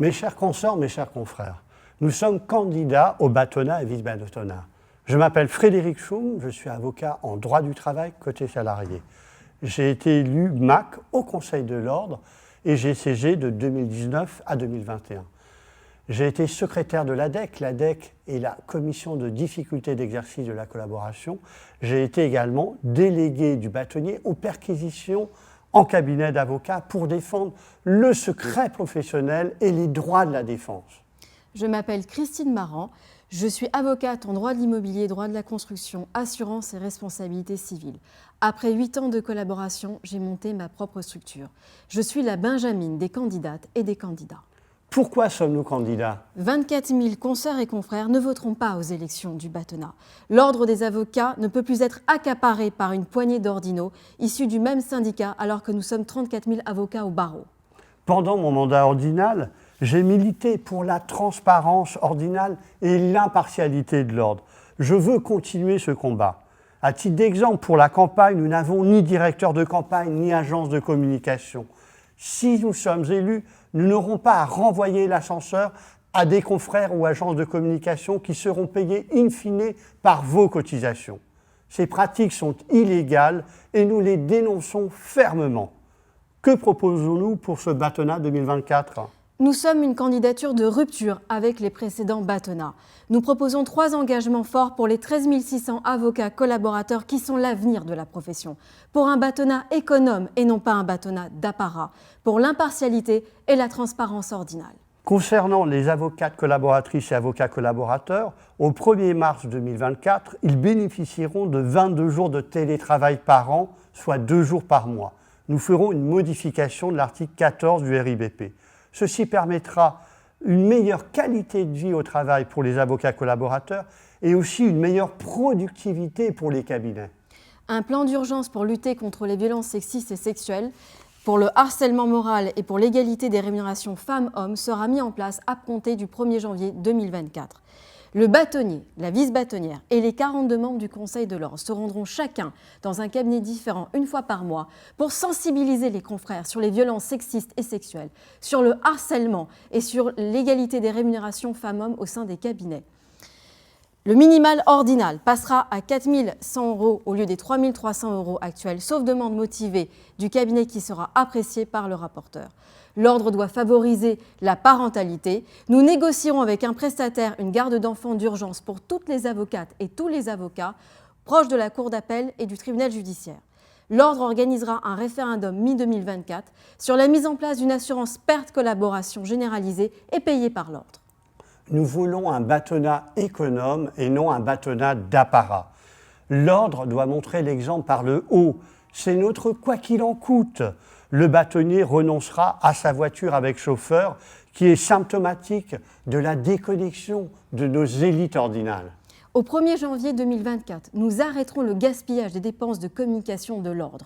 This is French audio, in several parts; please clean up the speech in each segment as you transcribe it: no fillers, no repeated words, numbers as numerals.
Mes chers consoeurs, mes chers confrères, nous sommes candidats au bâtonnat et vice-bâtonnat. Je m'appelle Frédéric Choum, je suis avocat en droit du travail côté salarié. J'ai été élu MAC au Conseil de l'Ordre et j'ai siégé de 2019 à 2021. J'ai été secrétaire de l'ADEC. L'ADEC est la commission de difficulté d'exercice de la collaboration. J'ai été également délégué du bâtonnier aux perquisitions en cabinet d'avocat pour défendre le secret professionnel et les droits de la défense. Je m'appelle Christine Marant, je suis avocate en droit de l'immobilier, droit de la construction, assurance et responsabilité civile. Après 8 ans de collaboration, j'ai monté ma propre structure. Je suis la Benjamine des candidates et des candidats. Pourquoi sommes-nous candidats ? 24 000 consoeurs et confrères ne voteront pas aux élections du bâtonnat. L'ordre des avocats ne peut plus être accaparé par une poignée d'ordinaux issus du même syndicat alors que nous sommes 34 000 avocats au barreau. Pendant mon mandat ordinal, j'ai milité pour la transparence ordinale et l'impartialité de l'ordre. Je veux continuer ce combat. À titre d'exemple, pour la campagne, nous n'avons ni directeur de campagne ni agence de communication. Si nous sommes élus, nous n'aurons pas à renvoyer l'ascenseur à des confrères ou agences de communication qui seront payés in fine par vos cotisations. Ces pratiques sont illégales et nous les dénonçons fermement. Que proposons-nous pour ce bâtonnat 2024 ? Nous sommes une candidature de rupture avec les précédents bâtonnats. Nous proposons 3 engagements forts pour les 13 600 avocats collaborateurs qui sont l'avenir de la profession. Pour un bâtonnat économe et non pas un bâtonnat d'apparat. Pour l'impartialité et la transparence ordinale. Concernant les avocates collaboratrices et avocats collaborateurs, au 1er mars 2024, ils bénéficieront de 22 jours de télétravail par an, soit 2 jours par mois. Nous ferons une modification de l'article 14 du RIBP. Ceci permettra une meilleure qualité de vie au travail pour les avocats collaborateurs et aussi une meilleure productivité pour les cabinets. Un plan d'urgence pour lutter contre les violences sexistes et sexuelles, pour le harcèlement moral et pour l'égalité des rémunérations femmes-hommes sera mis en place à compter du 1er janvier 2024. Le bâtonnier, la vice-bâtonnière et les 42 membres du Conseil de l'Ordre se rendront chacun dans un cabinet différent une fois par mois pour sensibiliser les confrères sur les violences sexistes et sexuelles, sur le harcèlement et sur l'égalité des rémunérations femmes-hommes au sein des cabinets. Le minimal ordinal passera à 4 100 € au lieu des 3 300 € actuels, sauf demande motivée du cabinet qui sera appréciée par le rapporteur. L'ordre doit favoriser la parentalité. Nous négocierons avec un prestataire une garde d'enfants d'urgence pour toutes les avocates et tous les avocats proches de la cour d'appel et du tribunal judiciaire. L'ordre organisera un référendum mi-2024 sur la mise en place d'une assurance perte collaboration généralisée et payée par l'ordre. Nous voulons un bâtonnat économe et non un bâtonnat d'apparat. L'ordre doit montrer l'exemple par le haut. C'est notre quoi qu'il en coûte. Le bâtonnier renoncera à sa voiture avec chauffeur, qui est symptomatique de la déconnexion de nos élites ordinales. Au 1er janvier 2024, nous arrêterons le gaspillage des dépenses de communication de l'ordre.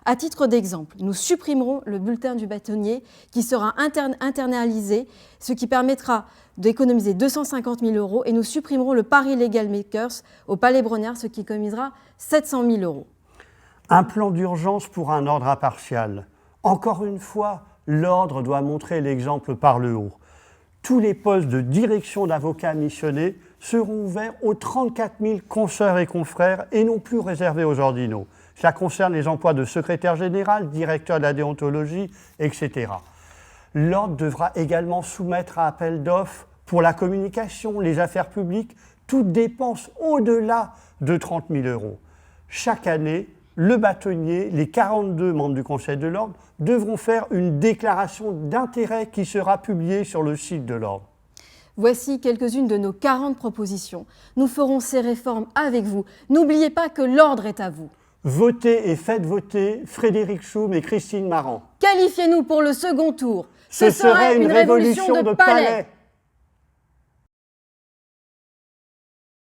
À titre d'exemple, nous supprimerons le bulletin du bâtonnier qui sera internalisé, ce qui permettra d'économiser 250 000 € et nous supprimerons le Paris Legal Makers au Palais Brongniart, ce qui économisera 700 000 €. Un plan d'urgence pour un ordre impartial. Encore une fois, l'ordre doit montrer l'exemple par le haut. Tous les postes de direction d'avocats missionnés seront ouverts aux 34 000 consoeurs et confrères et non plus réservés aux ordinaux. Cela concerne les emplois de secrétaire général, directeur de la déontologie, etc. L'ordre devra également soumettre à appel d'offres pour la communication, les affaires publiques, toutes dépenses au-delà de 30 000 €. Chaque année, le bâtonnier, les 42 membres du Conseil de l'Ordre devront faire une déclaration d'intérêt qui sera publiée sur le site de l'Ordre. Voici quelques-unes de nos 40 propositions. Nous ferons ces réformes avec vous. N'oubliez pas que l'ordre est à vous. Votez et faites voter Frédéric Choum et Christine Marant. Qualifiez-nous pour le second tour. Ce serait une révolution de palais.